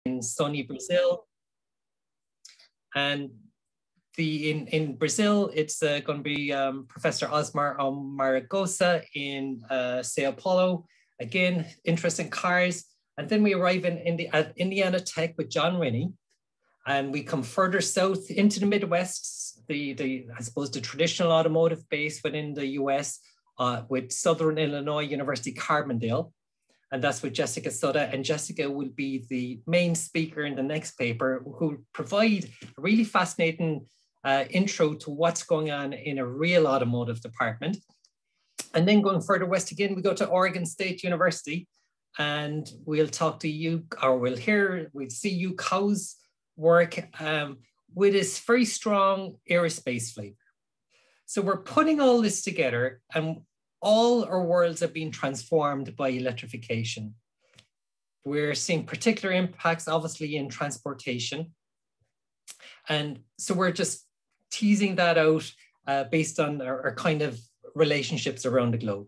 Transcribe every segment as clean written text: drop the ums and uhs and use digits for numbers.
in sunny Brazil. And in Brazil, it's going to be Professor Osmar Ogashawara in Sao Paulo. Again, interest in cars. And then we arrive at Indiana Tech with John Renie. And we come further south into the Midwest, I suppose the traditional automotive base within the US with Southern Illinois University Carbondale. And that's with Jessica Suda. And Jessica will be the main speaker in the next paper, who will provide a really fascinating intro to what's going on in a real automotive department. And then going further west again, we go to Oregon State University, and we'll talk to we'll see Yue Cao's work with this very strong aerospace flavor. So we're putting all this together, and all our worlds are being transformed by electrification. We're seeing particular impacts, obviously, in transportation. And so we're just teasing that out based on our kind of relationships around the globe.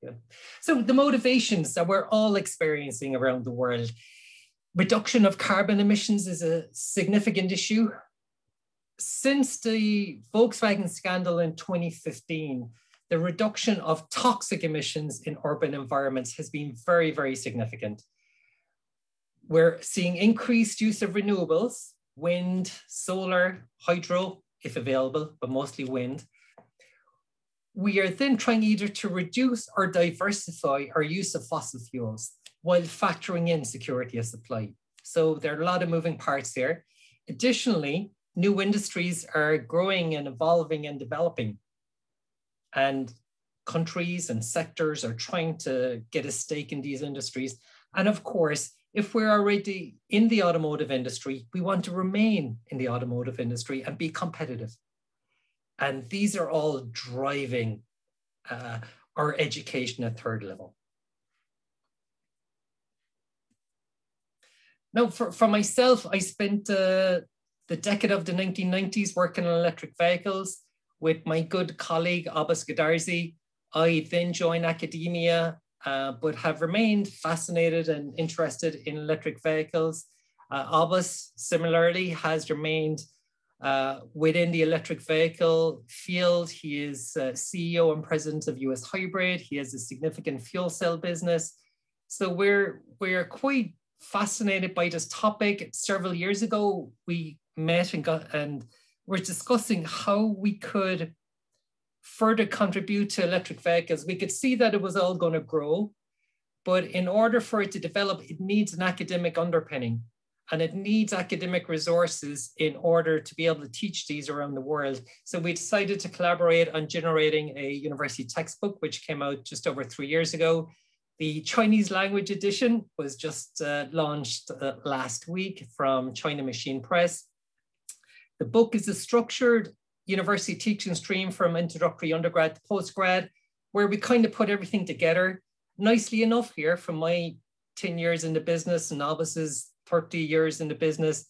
Yeah. So the motivations that we're all experiencing around the world. Reduction of carbon emissions is a significant issue. Since the Volkswagen scandal in 2015, the reduction of toxic emissions in urban environments has been very, very significant. We're seeing increased use of renewables, wind, solar, hydro, if available, but mostly wind. We are then trying either to reduce or diversify our use of fossil fuels while factoring in security of supply. So there are a lot of moving parts there. Additionally, new industries are growing and evolving and developing. And countries and sectors are trying to get a stake in these industries. And of course, if we're already in the automotive industry, we want to remain in the automotive industry and be competitive. And these are all driving our education at third level. Now, for myself, I spent the decade of the 1990s working on electric vehicles with my good colleague, G.Abas Goodarzi. I then joined academia, but have remained fascinated and interested in electric vehicles. G.Abas similarly has remained within the electric vehicle field. He is CEO and president of US Hybrid. He has a significant fuel cell business. So we're quite fascinated by this topic. Several years ago, we met and we're discussing how we could further contribute to electric vehicles. We could see that it was all going to grow, but in order for it to develop, it needs an academic underpinning, and it needs academic resources in order to be able to teach these around the world. So we decided to collaborate on generating a university textbook, which came out just over 3 years ago. The Chinese language edition was just launched last week from China Machine Press. The book is a structured university teaching stream from introductory undergrad to postgrad, where we kind of put everything together nicely enough here from my 10 years in the business and G.Abas's 30 years in the business.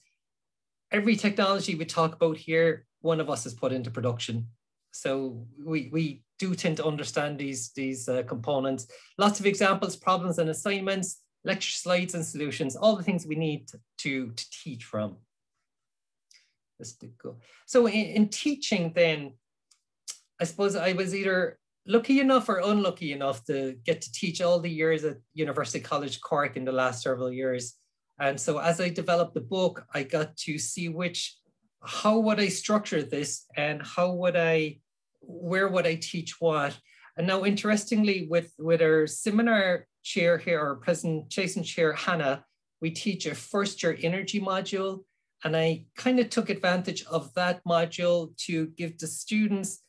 Every technology we talk about here, one of us has put into production. So we do tend to understand these components. Lots of examples, problems and assignments, lecture slides and solutions, all the things we need to teach from. So in teaching then, I suppose I was either lucky enough or unlucky enough to get to teach all the years at University College Cork in the last several years. And so as I developed the book, I got to see how would I structure this and where would I teach what? And now interestingly, with our seminar chair here, our presentation chair, Hannah, we teach a first year energy module. And I kind of took advantage of that module to give the students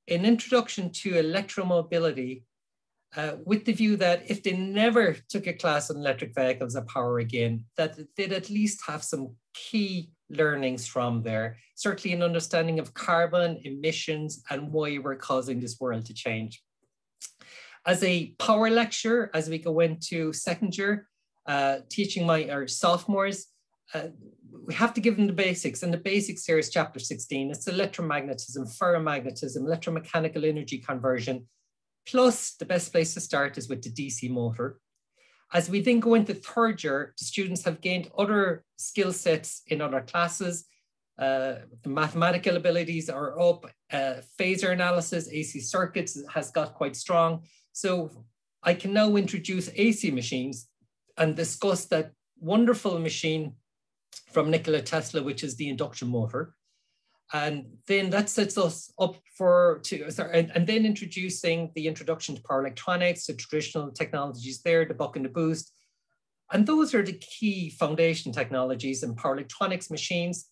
an introduction to electromobility with the view that if they never took a class on electric vehicles or power again, that they'd at least have some key learnings from there, certainly an understanding of carbon emissions and why we're causing this world to change. As a power lecturer, as we go into second year, teaching our sophomores, we have to give them the basics, and the basics here is chapter 16. It's electromagnetism, ferromagnetism, electromechanical energy conversion. Plus, the best place to start is with the DC motor. As we then go into third year, the students have gained other skill sets in other classes. The mathematical abilities are up, phasor analysis, AC circuits has got quite strong. So I can now introduce AC machines and discuss that wonderful machine from Nikola Tesla, which is the induction motor. And then that sets us up and then introducing the introduction to power electronics, the traditional technologies there, the buck and the boost. And those are the key foundation technologies in power electronics machines.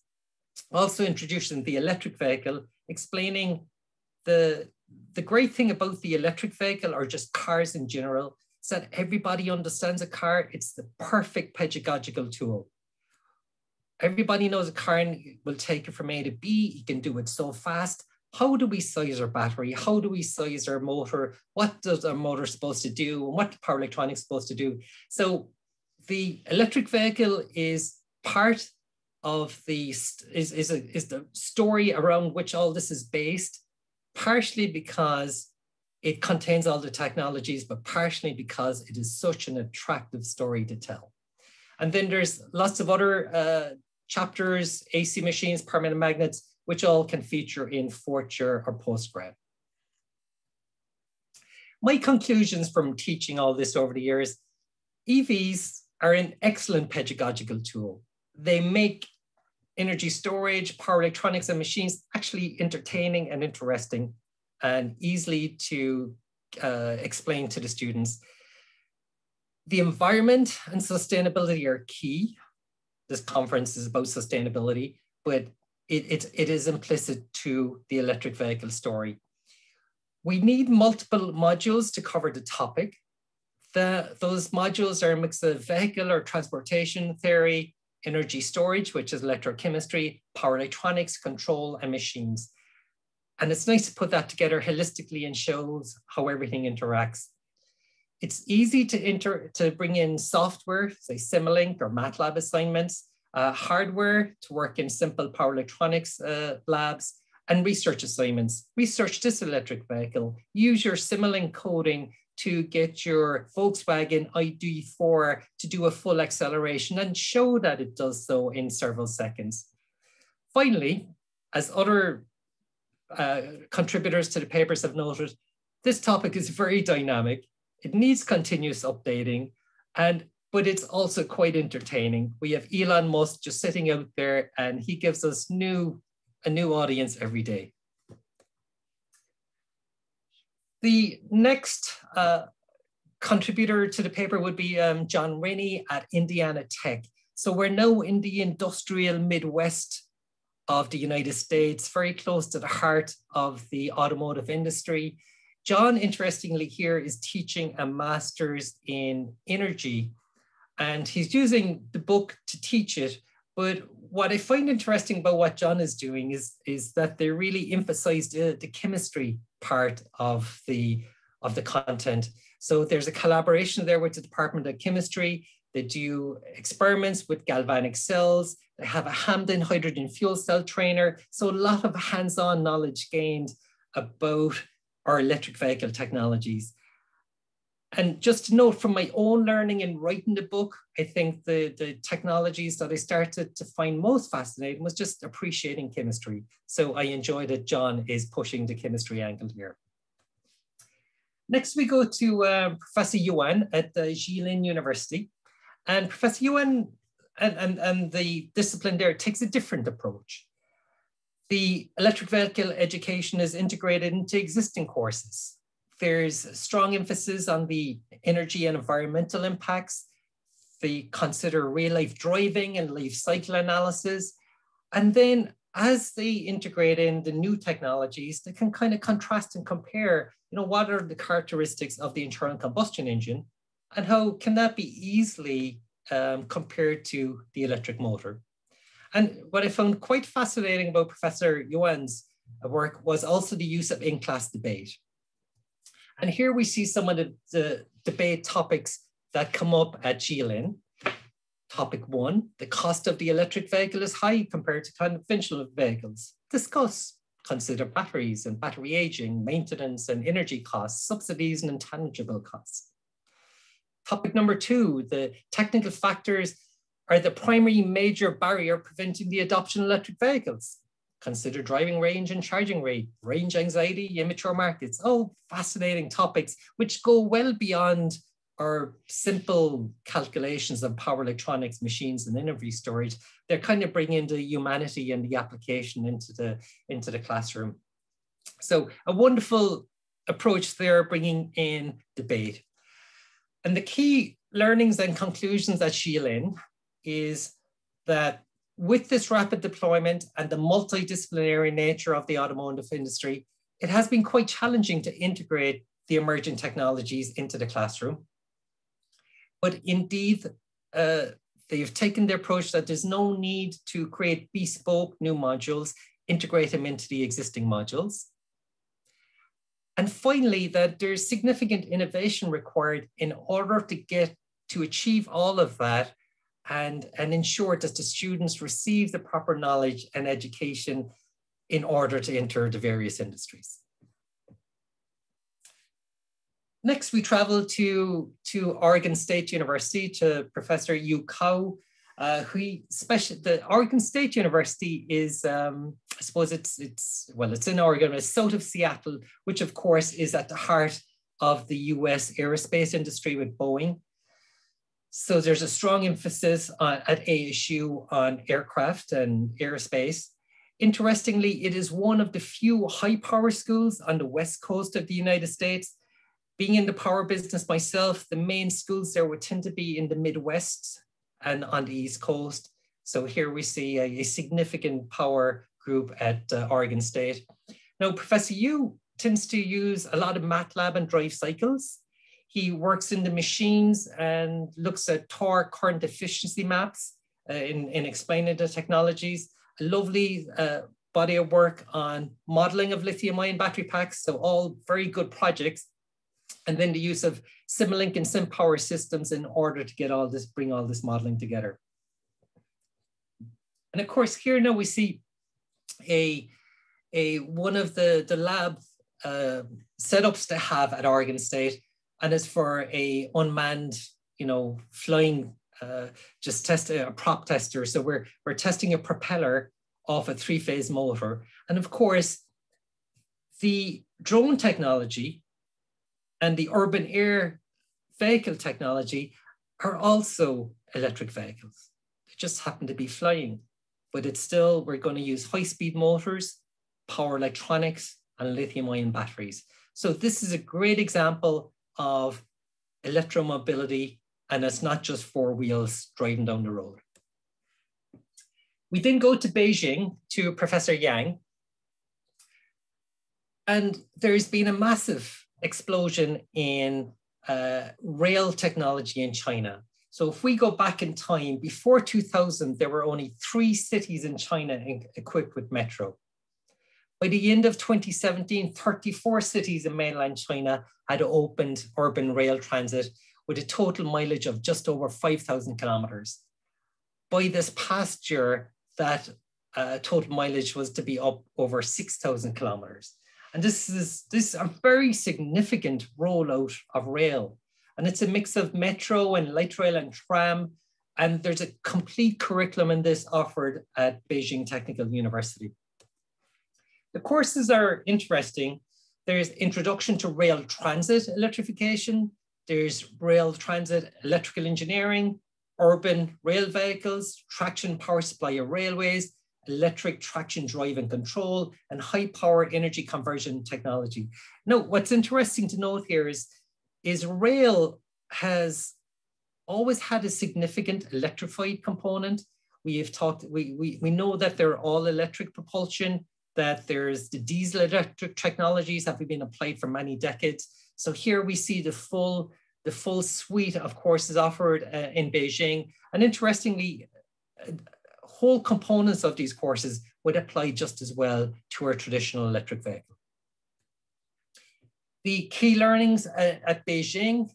Also introducing the electric vehicle, explaining the great thing about the electric vehicle or just cars in general is that everybody understands a car. It's the perfect pedagogical tool. Everybody knows a car will take it from A to B. You can do it so fast. How do we size our battery? How do we size our motor? What does our motor supposed to do? And what power electronics supposed to do? So the electric vehicle is part of the story around which all this is based, partially because it contains all the technologies, but partially because it is such an attractive story to tell. And then there's lots of other chapters, AC machines, permanent magnets, which all can feature in fourth year or postgrad. My conclusions from teaching all this over the years, EVs are an excellent pedagogical tool. They make energy storage, power electronics and machines actually entertaining and interesting and easily to explain to the students. The environment and sustainability are key. This conference is about sustainability, but it is implicit to the electric vehicle story. We need multiple modules to cover the topic. Those modules are a mix of vehicle or transportation theory, energy storage, which is electrochemistry, power electronics, control, and machines. And it's nice to put that together holistically and shows how everything interacts. It's easy to bring in software, say Simulink or MATLAB assignments, hardware to work in simple power electronics labs, and research assignments. Research this electric vehicle, use your Simulink coding to get your Volkswagen ID4 to do a full acceleration and show that it does so in several seconds. Finally, as other contributors to the papers have noted, this topic is very dynamic. It needs continuous updating, but it's also quite entertaining. We have Elon Musk just sitting out there and he gives us a new audience every day. The next contributor to the paper would be John Renie at Indiana Tech. So we're now in the industrial Midwest of the United States, very close to the heart of the automotive industry. John, interestingly here, is teaching a master's in energy, and he's using the book to teach it. But what I find interesting about what John is doing is that they really emphasize the chemistry part of the content. So there's a collaboration there with the Department of Chemistry. They do experiments with galvanic cells. They have a Hamden hydrogen fuel cell trainer. So a lot of hands-on knowledge gained about our electric vehicle technologies. And just to note from my own learning in writing the book, I think the technologies that I started to find most fascinating was just appreciating chemistry. So I enjoy that John is pushing the chemistry angle here. Next, we go to Professor Yuan at the Jilin University. And Professor Yuan and the discipline there takes a different approach. The electric vehicle education is integrated into existing courses. There's a strong emphasis on the energy and environmental impacts. They consider real-life driving and life cycle analysis. And then as they integrate in the new technologies, they can kind of contrast and compare, what are the characteristics of the internal combustion engine and how can that be easily compared to the electric motor. And what I found quite fascinating about Professor Yuan's work was also the use of in-class debate. And here we see some of the debate topics that come up at Jilin. Topic 1, the cost of the electric vehicle is high compared to conventional vehicles. Discuss. consider batteries and battery aging, maintenance and energy costs, subsidies and intangible costs. Topic number 2, the technical factors are the primary major barrier preventing the adoption of electric vehicles. Consider driving range and charging rate, range anxiety, immature markets. Oh, fascinating topics which go well beyond our simple calculations of power electronics, machines, and energy storage. They're kind of bringing the humanity and the application into the classroom. So a wonderful approach there, bringing in debate. And the key learnings and conclusions at Jilin is that with this rapid deployment and the multidisciplinary nature of the automotive industry, it has been quite challenging to integrate the emerging technologies into the classroom. But indeed, they've taken the approach that there's no need to create bespoke new modules, integrate them into the existing modules. And finally, that there's significant innovation required in order to achieve all of that and ensure that the students receive the proper knowledge and education in order to enter the various industries. Next, we travel to Oregon State University to Professor Yue Cao. The Oregon State University is, I suppose it's in Oregon, it's south of Seattle, which of course is at the heart of the US aerospace industry with Boeing. So there's a strong emphasis at ASU on aircraft and aerospace. Interestingly, it is one of the few high power schools on the West Coast of the United States. Being in the power business myself, the main schools there would tend to be in the Midwest and on the East Coast. So here we see a significant power group at Oregon State. Now, Professor Yu tends to use a lot of MATLAB and drive cycles. He works in the machines and looks at torque current efficiency maps in explaining the technologies. A lovely body of work on modeling of lithium-ion battery packs. So all very good projects. And then the use of Simulink and SimPower systems in order to get bring all this modeling together. And of course, here now we see one of the lab setups to have at Oregon State, and it's for a unmanned, flying, just a prop tester. So we're testing a propeller off a 3-phase motor. And of course, the drone technology and the urban air vehicle technology are also electric vehicles. They just happen to be flying, but it's still, we're going to use high-speed motors, power electronics, and lithium-ion batteries. So this is a great example of electromobility, and it's not just 4 wheels driving down the road. We then go to Beijing to Professor Yang, and there's been a massive explosion in rail technology in China. So if we go back in time, before 2000, there were only 3 cities in China equipped with metro. By the end of 2017, 34 cities in mainland China had opened urban rail transit with a total mileage of just over 5,000 kilometers. By this past year, that total mileage was to be up over 6,000 kilometers. And this is a very significant rollout of rail. And it's a mix of metro and light rail and tram. And there's a complete curriculum in this offered at Beijing Technical University. The courses are interesting. There's Introduction to Rail Transit Electrification. There's Rail Transit Electrical Engineering, Urban Rail Vehicles, Traction Power Supply of Railways, Electric Traction Drive and Control, and High Power Energy Conversion Technology. Now, what's interesting to note here is rail has always had a significant electrified component. We know that they're all electric propulsion, that there's the diesel electric technologies that have been applied for many decades. So here we see the full suite of courses offered in Beijing. And interestingly, whole components of these courses would apply just as well to our traditional electric vehicle. The key learnings at Beijing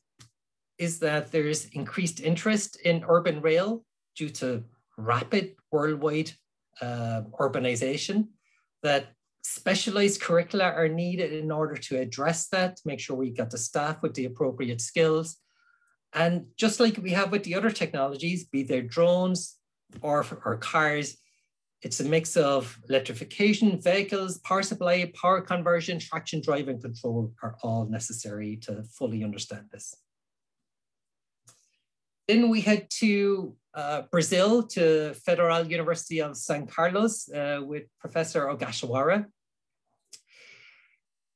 is that there's increased interest in urban rail due to rapid worldwide urbanization, that Specialized curricula are needed in order to address that, to make sure we got the staff with the appropriate skills. And just like we have with the other technologies, be they drones or cars, it's a mix of electrification, vehicles, power supply, power conversion, traction, drive, and control are all necessary to fully understand this. Then we head to Brazil, to Federal University of San Carlos with Professor Ogashawara.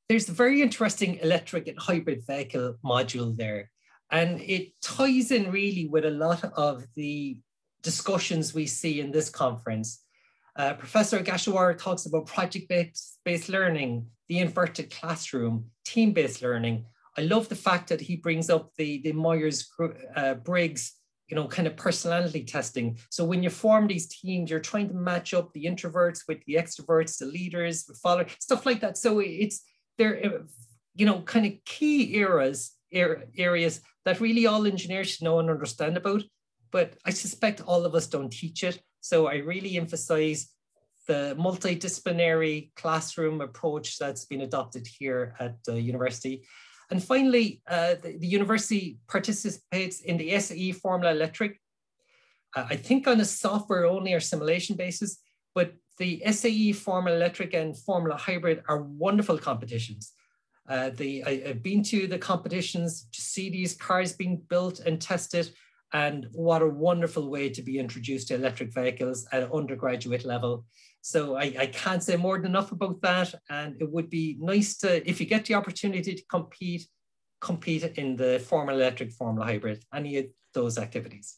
There's a very interesting electric and hybrid vehicle module there. And it ties in really with a lot of the discussions we see in this conference. Professor Ogashawara talks about project-based learning, the inverted classroom, team-based learning. I love the fact that he brings up the Myers-Briggs, kind of personality testing. So when you form these teams, you're trying to match up the introverts with the extroverts, the leaders, the followers, stuff like that. So they're kind of key areas that really all engineers should know and understand about. But I suspect all of us don't teach it. So I really emphasize the multidisciplinary classroom approach that's been adopted here at the university. And finally, the university participates in the SE Formula Electric, I think on a software only or simulation basis, but the SAE Formula Electric and Formula Hybrid are wonderful competitions. I've been to the competitions to see these cars being built and tested, and what a wonderful way to be introduced to electric vehicles at an undergraduate level. So I can't say more than enough about that. And it would be nice to, if you get the opportunity to compete in the Formula Electric, Formula Hybrid, any of those activities.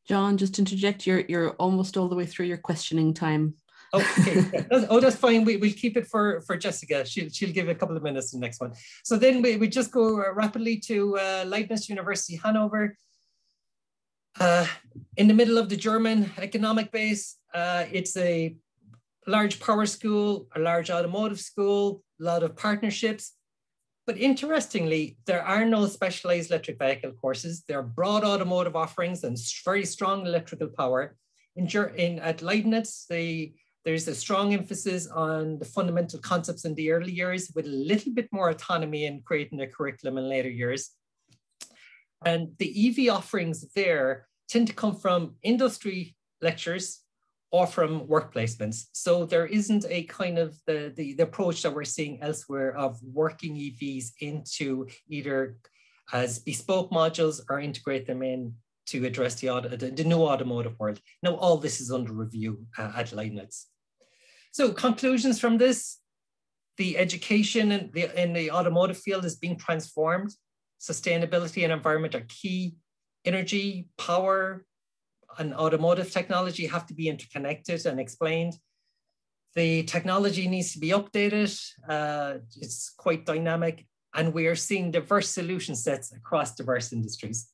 John, just interject, you're almost all the way through your questioning time. Okay, that's fine. We'll keep it for Jessica. She'll give a couple of minutes in the next one. So then we just go rapidly to Leibniz University Hannover. In the middle of the German economic base, it's a large power school, a large automotive school, a lot of partnerships. But interestingly, there are no specialized electric vehicle courses. There are broad automotive offerings and very strong electrical power. At Leibniz, there's a strong emphasis on the fundamental concepts in the early years with a little bit more autonomy in creating a curriculum in later years. And the EV offerings there tend to come from industry lectures or from work placements. So there isn't a kind of the approach that we're seeing elsewhere of working EVs into either as bespoke modules or integrate them in to address the new automotive world. Now, all this is under review at Leibniz. So conclusions from this: the education in the automotive field is being transformed. Sustainability and environment are key. Energy, power, and automotive technology have to be interconnected and explained. The technology needs to be updated. It's quite dynamic, and we are seeing diverse solution sets across diverse industries.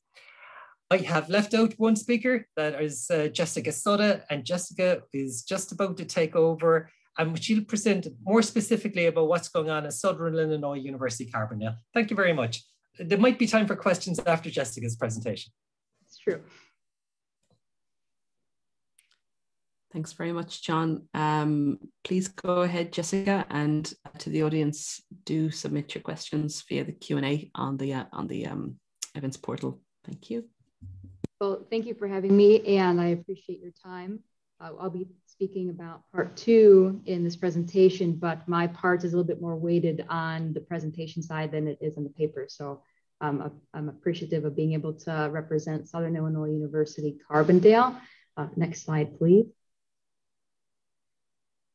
I have left out one speaker, that is Jessica Suda, and Jessica is just about to take over, and she'll present more specifically about what's going on at Southern Illinois University Carbondale. Thank you very much. There might be time for questions after Jessica's presentation. It's true. Thanks very much, John. Please go ahead, Jessica, and to the audience, do submit your questions via the Q&A on the events portal. Thank you. Well, thank you for having me, and I appreciate your time. I'll be speaking about part 2 in this presentation, but my part is a little bit more weighted on the presentation side than it is on the paper. So I'm appreciative of being able to represent Southern Illinois University Carbondale. Next slide, please.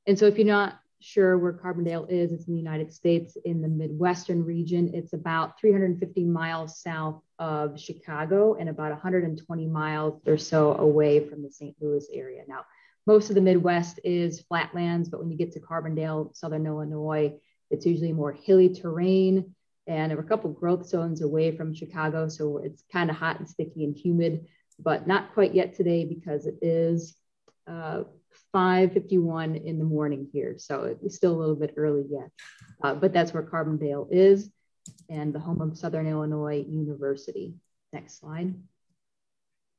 And so if you're not sure where Carbondale is, it's in the United States in the Midwestern region. It's about 350 miles south of Chicago and about 120 miles or so away from the St. Louis area. Now, most of the Midwest is flatlands, but when you get to Carbondale, Southern Illinois, it's usually more hilly terrain. And there are a couple of growth zones away from Chicago, so it's kind of hot and sticky and humid, but not quite yet today because it is 5:51 in the morning here. So it's still a little bit early yet, but that's where Carbondale is and the home of Southern Illinois University. Next slide.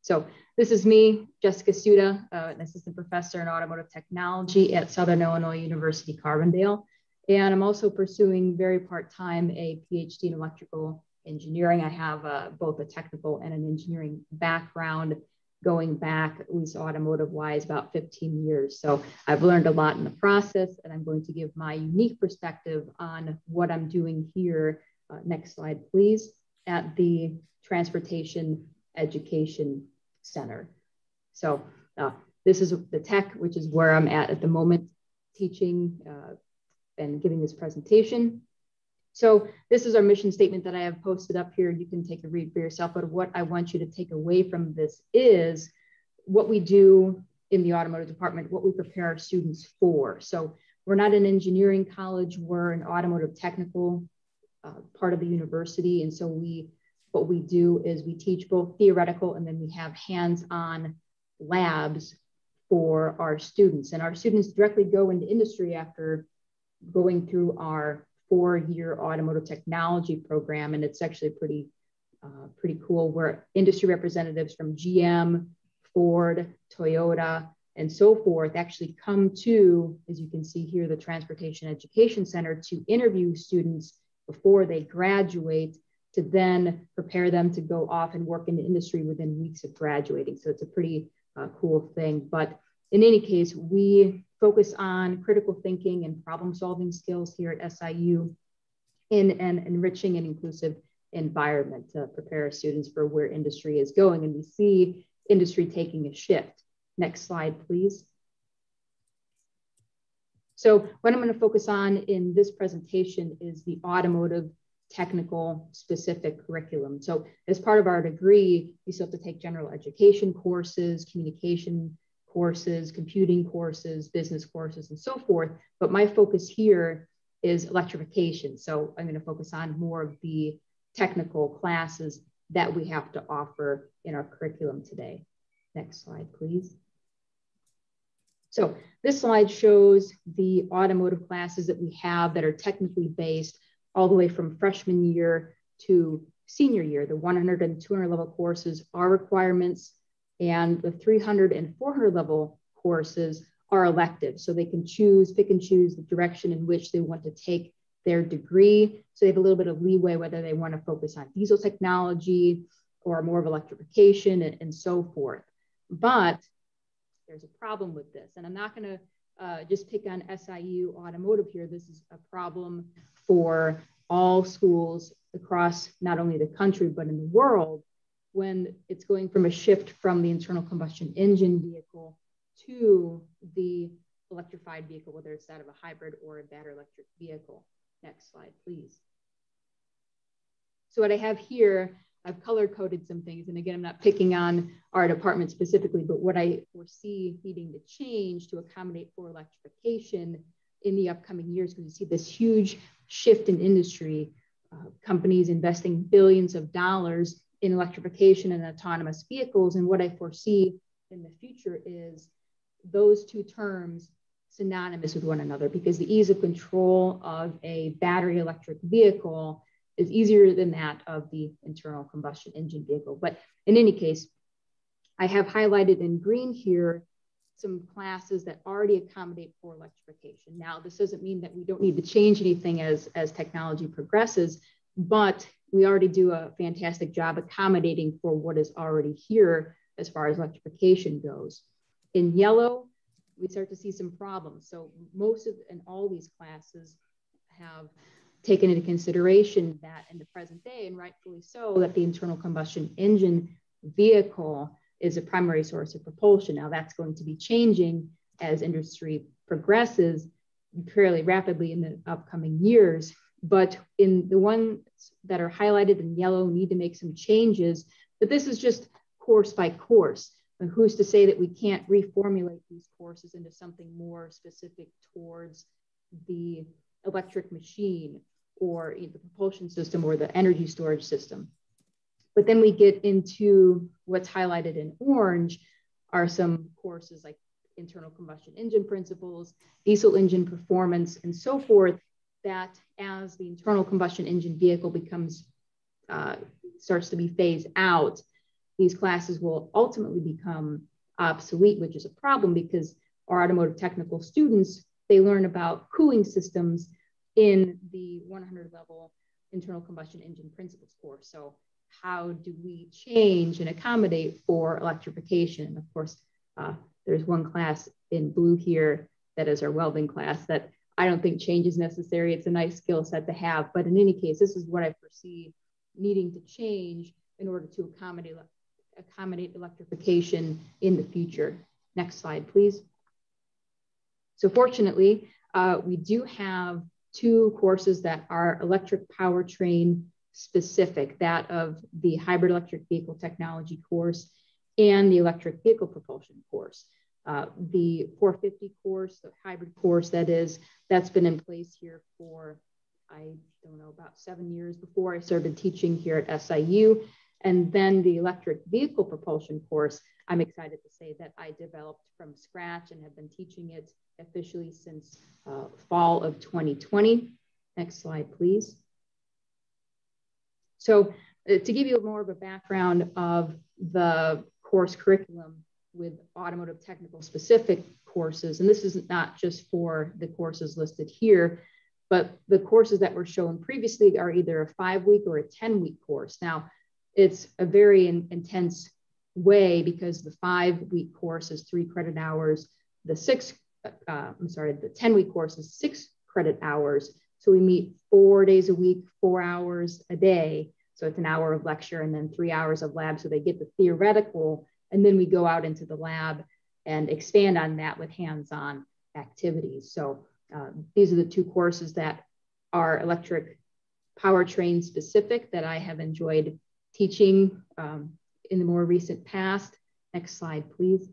So this is me, Jessica Suda, an assistant professor in automotive technology at Southern Illinois University Carbondale. And I'm also pursuing very part-time a PhD in electrical engineering. I have both a technical and an engineering background going back, at least automotive-wise, about 15 years. So I've learned a lot in the process, and I'm going to give my unique perspective on what I'm doing here. Next slide, please, at the Transportation Education Center. So this is the tech, which is where I'm at the moment, teaching and giving this presentation. So this is our mission statement that I have posted up here. You can take a read for yourself, but what I want you to take away from this is what we do in the automotive department, what we prepare our students for. So we're not an engineering college, we're an automotive technical part of the university. And so what we do is we teach both theoretical and then we have hands-on labs for our students. And our students directly go into industry after going through our 4-year automotive technology program. And it's actually pretty cool, where industry representatives from GM, Ford, Toyota, and so forth actually come to, as you can see here, the Transportation Education Center to interview students before they graduate, to then prepare them to go off and work in the industry within weeks of graduating. So it's a pretty cool thing. But in any case, we focus on critical thinking and problem solving skills here at SIU in an enriching and inclusive environment to prepare our students for where industry is going. And we see industry taking a shift. Next slide, please. So what I'm going to focus on in this presentation is the automotive technical specific curriculum. So as part of our degree, you still have to take general education courses, communication courses, computing courses, business courses, and so forth. But my focus here is electrification. So I'm going to focus on more of the technical classes that we have to offer in our curriculum today. Next slide, please. So this slide shows the automotive classes that we have that are technically based all the way from freshman year to senior year. The 100 and 200 level courses are requirements, and the 300 and 400 level courses are elective. So they can pick and choose the direction in which they want to take their degree. So they have a little bit of leeway whether they want to focus on diesel technology or more of electrification and so forth. But there's a problem with this. And I'm not going to just pick on SIU automotive here. This is a problem for all schools across not only the country, but in the world, when it's going from a shift from the internal combustion engine vehicle to the electrified vehicle, whether it's that of a hybrid or a battery electric vehicle. Next slide, please. So what I have here, I've color coded some things. And again, I'm not picking on our department specifically, but what I foresee needing to change to accommodate for electrification in the upcoming years, because you see this huge shift in industry, companies investing billions of dollars in electrification and autonomous vehicles. And what I foresee in the future is those two terms synonymous with one another, because the ease of control of a battery electric vehicle is easier than that of the internal combustion engine vehicle. But in any case, I have highlighted in green here some classes that already accommodate for electrification. Now, this doesn't mean that we don't need to change anything as technology progresses, but we already do a fantastic job accommodating for what is already here as far as electrification goes. In yellow, we start to see some problems. So most of and all these classes have taken into consideration that in the present day, and rightfully so, that the internal combustion engine vehicle is a primary source of propulsion. Now that's going to be changing as industry progresses fairly rapidly in the upcoming years. But in the ones that are highlighted in yellow need to make some changes, but this is just course by course. And who's to say that we can't reformulate these courses into something more specific towards the electric machine or the propulsion system or the energy storage system. But then we get into what's highlighted in orange are some courses like internal combustion engine principles, diesel engine performance, and so forth, that as the internal combustion engine vehicle starts to be phased out, these classes will ultimately become obsolete, which is a problem because our automotive technical students, they learn about cooling systems in the 100 level internal combustion engine principles course. So how do we change and accommodate for electrification? Of course, there's one class in blue here that is our welding class that I don't think change is necessary. It's a nice skill set to have, but in any case, this is what I foresee needing to change in order to accommodate electrification in the future. Next slide, please. So fortunately, we do have two courses that are electric powertrain specific, that of the hybrid electric vehicle technology course and the electric vehicle propulsion course. The 450 course, the hybrid course that's been in place here for, I don't know, about 7 years before I started teaching here at SIU. And then the electric vehicle propulsion course, I'm excited to say that I developed from scratch and have been teaching it officially since fall of 2020. Next slide, please. So to give you more of a background of the course curriculum with automotive technical specific courses, and this is not just for the courses listed here, but the courses that were shown previously are either a 5-week or a 10-week course. Now, it's a very intense way because the 5-week course is 3 credit hours. The 10-week course is 6 credit hours. So we meet 4 days a week, 4 hours a day. So it's an hour of lecture and then 3 hours of lab. So they get the theoretical, and then we go out into the lab and expand on that with hands-on activities. So these are the two courses that are electric powertrain specific that I have enjoyed teaching in the more recent past. Next slide, please.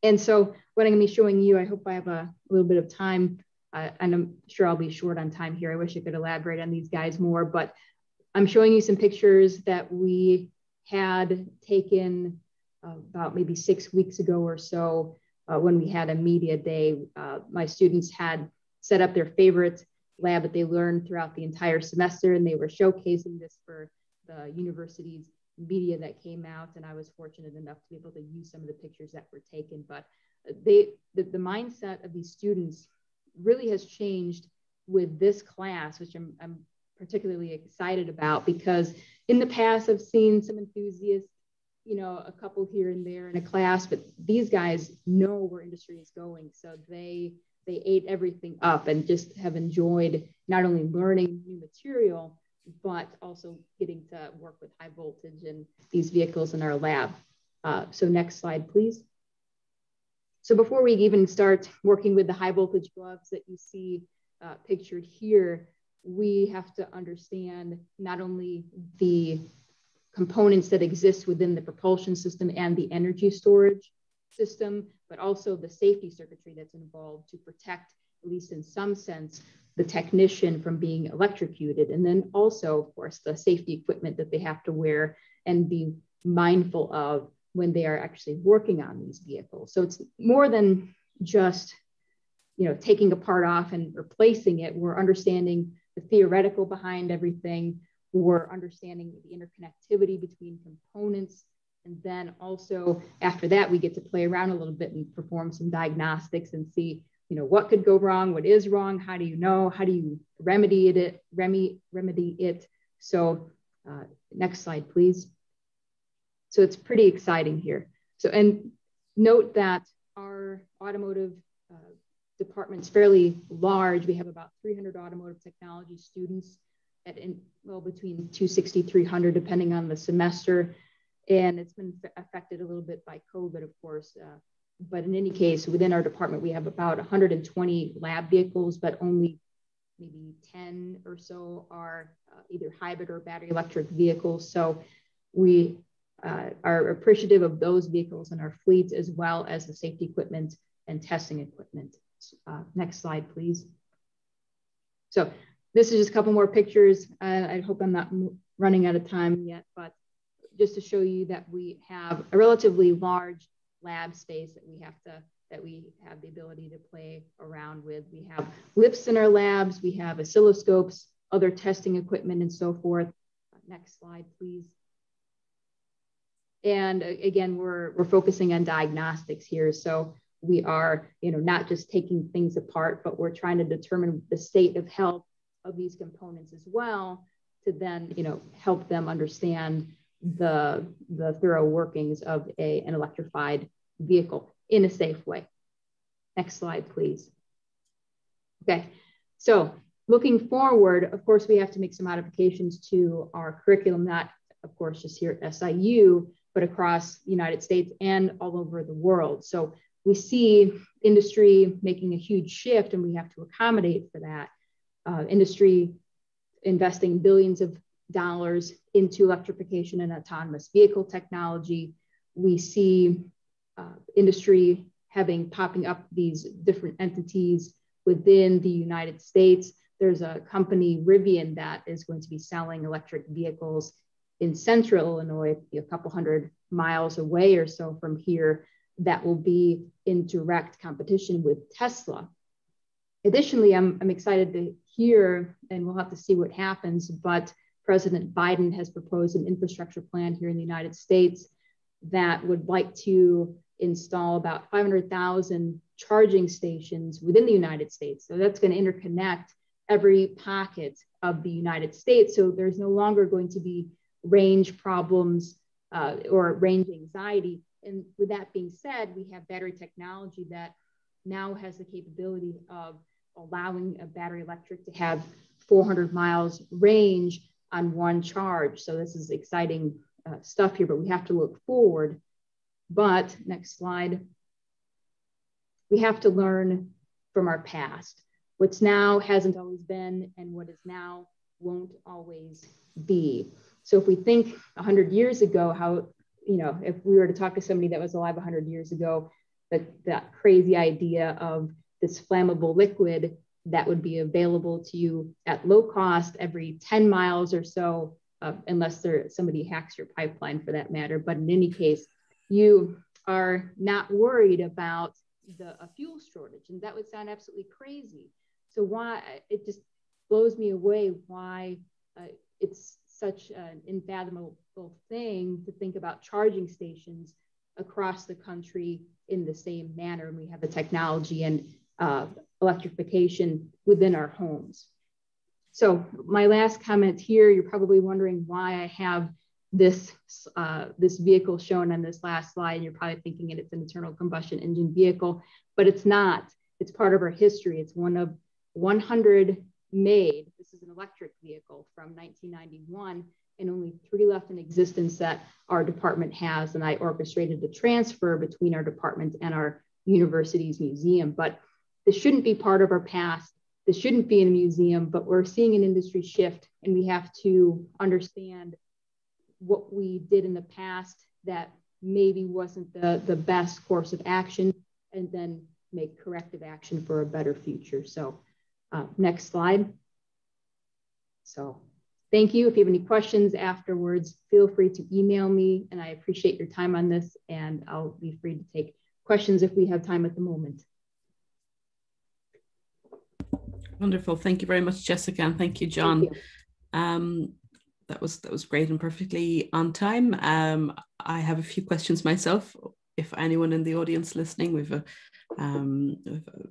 And so what I'm going to be showing you, I hope I have a little bit of time, and I'm sure I'll be short on time here. I wish I could elaborate on these guys more, but I'm showing you some pictures that we had taken about maybe 6 weeks ago or so when we had a media day. My students had set up their favorite lab that they learned throughout the entire semester, and they were showcasing this for the university's media that came out, and I was fortunate enough to be able to use some of the pictures that were taken. But the mindset of these students really has changed with this class, which I'm particularly excited about, because in the past I've seen some enthusiasts, you know, a couple here and there in a class, but these guys know where industry is going. So they ate everything up and just have enjoyed not only learning new material, but also getting to work with high voltage and these vehicles in our lab. So next slide, please. So before we even start working with the high voltage gloves that you see pictured here, we have to understand not only the components that exist within the propulsion system and the energy storage system, but also the safety circuitry that's involved to protect, at least in some sense, the technician from being electrocuted. And then also, of course, the safety equipment that they have to wear and be mindful of when they are actually working on these vehicles. So it's more than just, you know, taking a part off and replacing it. We're understanding the theoretical behind everything. We're understanding the interconnectivity between components. And then also after that, we get to play around a little bit and perform some diagnostics and see, you know, what could go wrong, what is wrong, how do you know, how do you remedy it? So next slide, please. So it's pretty exciting here. So, and note that our automotive department's fairly large. We have about 300 automotive technology students at between 260, 300, depending on the semester. And it's been affected a little bit by COVID, of course. But in any case, within our department, we have about 120 lab vehicles, but only maybe 10 or so are either hybrid or battery electric vehicles. So we are appreciative of those vehicles in our fleet, as well as the safety equipment and testing equipment. Next slide, please. So this is just a couple more pictures. I hope I'm not running out of time yet, but just to show you that we have a relatively large lab space that we have the ability to play around with. We have lifts in our labs, we have oscilloscopes, other testing equipment, and so forth. Next slide, please. And again, we're focusing on diagnostics here. So we are, not just taking things apart, but we're trying to determine the state of health of these components as well, to then, help them understand the thorough workings of an electrified vehicle in a safe way. Next slide, please. Okay, so looking forward, of course, we have to make some modifications to our curriculum, not, of course, just here at SIU, but across the United States and all over the world. So we see industry making a huge shift, and we have to accommodate for that. Industry investing billions of dollars into electrification and autonomous vehicle technology. We see industry popping up these different entities within the United States. There's a company, Rivian, that is going to be selling electric vehicles in central Illinois, a couple hundred miles away or so from here, that will be in direct competition with Tesla. Additionally, I'm excited to hear, and we'll have to see what happens, but President Biden has proposed an infrastructure plan here in the United States that would like to install about 500,000 charging stations within the United States. So that's going to interconnect every pocket of the United States. So there's no longer going to be range problems or range anxiety. And with that being said, we have battery technology that now has the capability of allowing a battery electric to have 400 miles range on one charge. So this is exciting stuff here, but we have to look forward. But next slide. We have to learn from our past. What's now hasn't always been, and what is now won't always be. So if we think 100 years ago, how, if we were to talk to somebody that was alive 100 years ago, that crazy idea of this flammable liquid that would be available to you at low cost every 10 miles or so, unless somebody hacks your pipeline for that matter. But in any case, you are not worried about a fuel shortage. And that would sound absolutely crazy. So why, it just blows me away why it's such an unfathomable thing to think about charging stations across the country in the same manner. And we have the technology and electrification within our homes. So my last comment here, you're probably wondering why I have this vehicle shown on this last slide. And you're probably thinking it's an internal combustion engine vehicle, but it's not. It's part of our history. It's one of 100 made. This is an electric vehicle from 1991, and only 3 left in existence that our department has. And I orchestrated the transfer between our department and our university's museum. But this shouldn't be part of our past. This shouldn't be in a museum, but we're seeing an industry shift, and we have to understand what we did in the past that maybe wasn't the best course of action, and then make corrective action for a better future. So next slide. So thank you. If you have any questions afterwards, feel free to email me, and I appreciate your time on this, and I'll be free to take questions if we have time at the moment. Wonderful. Thank you very much, Jessica, and thank you, John. Thank you. That was great and perfectly on time. I have a few questions myself. If anyone in the audience listening, we've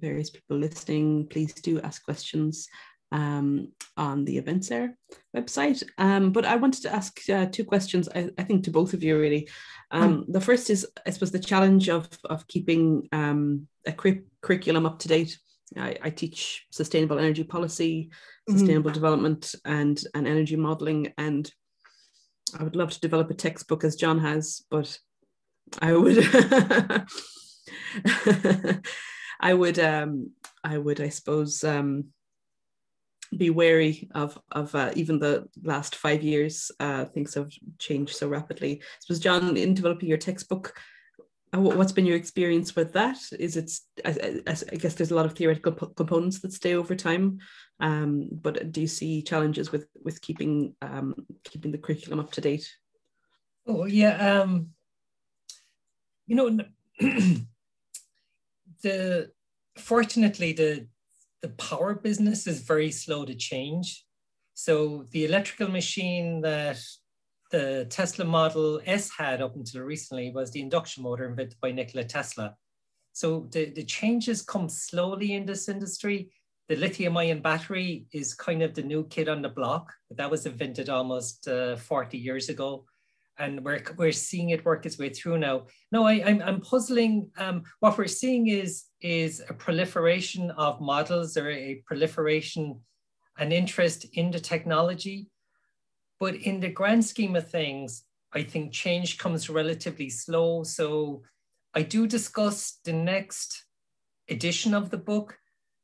various people listening, please do ask questions on the Eventsair website. But I wanted to ask 2 questions, I think, to both of you, really. The first is, I suppose, the challenge of keeping a curriculum up to date. I teach sustainable energy policy, sustainable development, and energy modeling. And I would love to develop a textbook as John has, but I would, I suppose, be wary of even the last 5 years. Things have changed so rapidly. I suppose, John, in developing your textbook, what's been your experience with that? Is it, I guess there's a lot of theoretical components that stay over time, but do you see challenges with keeping the curriculum up to date? Oh yeah, fortunately the power business is very slow to change. So the electrical machine that the Tesla Model S had up until recently was the induction motor invented by Nikola Tesla. So the changes come slowly in this industry. The lithium-ion battery is kind of the new kid on the block. That was invented almost 40 years ago. And we're seeing it work its way through now. No, I'm puzzling. What we're seeing is a proliferation of models, or a proliferation, an interest in the technology. But in the grand scheme of things, I think change comes relatively slow. So I do discuss the next edition of the book,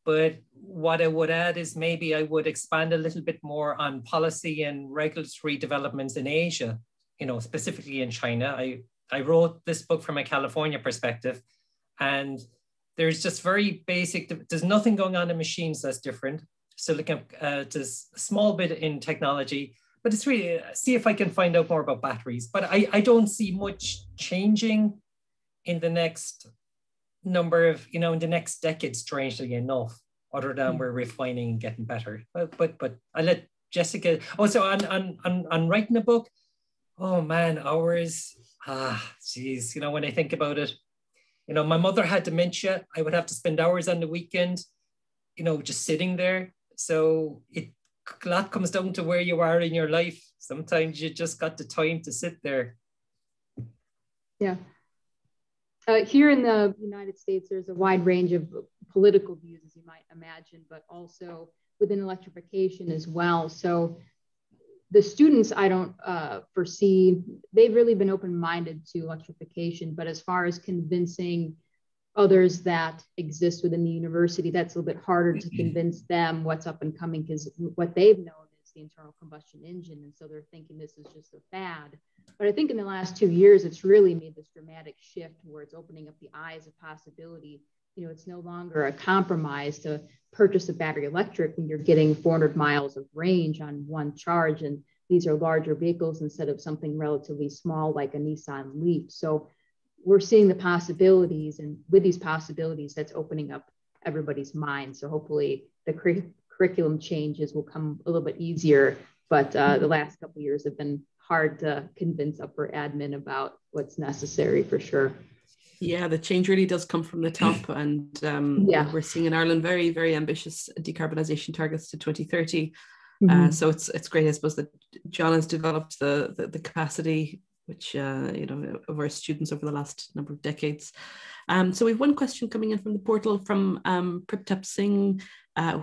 but what I would add is maybe I would expand a little bit more on policy and regulatory developments in Asia, specifically in China. I wrote this book from a California perspective, and there's just very basic, there's nothing going on in machines that's different. So looking at just a small bit in technology, but it's really, see if I can find out more about batteries. But I don't see much changing in the next number of, in the next decade, strangely enough, other than we're refining and getting better. But I let Jessica, also on writing a book, oh man, hours, geez, when I think about it, my mother had dementia. I would have to spend hours on the weekend, just sitting there. So a lot comes down to where you are in your life. Sometimes you just got the time to sit there. Yeah. Here in the United States, there's a wide range of political views, as you might imagine, but also within electrification as well. So the students, I don't foresee, they've really been open-minded to electrification, but as far as convincing others that exist within the university, that's a little bit harder to convince them what's up and coming, because what they've known is the internal combustion engine. And so they're thinking this is just a fad. But I think in the last 2 years, it's really made this dramatic shift where it's opening up the eyes of possibility. It's no longer a compromise to purchase a battery electric when you're getting 400 miles of range on one charge. And these are larger vehicles instead of something relatively small like a Nissan Leaf. So we're seeing the possibilities, and with these possibilities, that's opening up everybody's mind. So hopefully the curriculum changes will come a little bit easier. But the last couple of years have been hard to convince upper admin about what's necessary, for sure. Yeah, the change really does come from the top, and we're seeing in Ireland very, very ambitious decarbonisation targets to 2030. So it's great, I suppose, that John has developed the capacity, which of our students over the last number of decades. So we have one question coming in from the portal from Priptap Singh,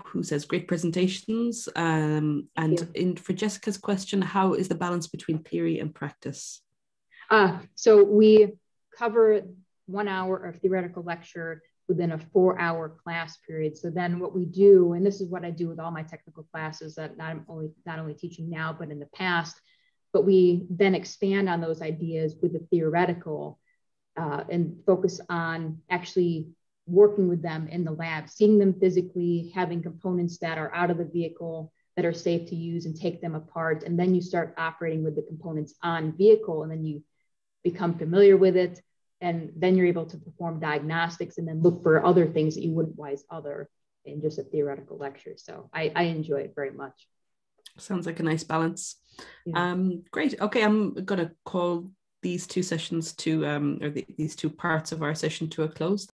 who says, great presentations. For Jessica's question, how is the balance between theory and practice? So we cover 1 hour of theoretical lecture within a 4-hour class period. So then what we do, and this is what I do with all my technical classes that I'm not only teaching now, but in the past, but we then expand on those ideas with the theoretical and focus on actually working with them in the lab, seeing them physically, having components that are out of the vehicle that are safe to use, and take them apart. And then you start operating with the components on vehicle, and then you become familiar with it. And then you're able to perform diagnostics and then look for other things that you wouldn't wise other in just a theoretical lecture. So I enjoy it very much. Sounds like a nice balance. Yeah. Great. Okay, I'm going to call these two sessions to, these two parts of our session to a close.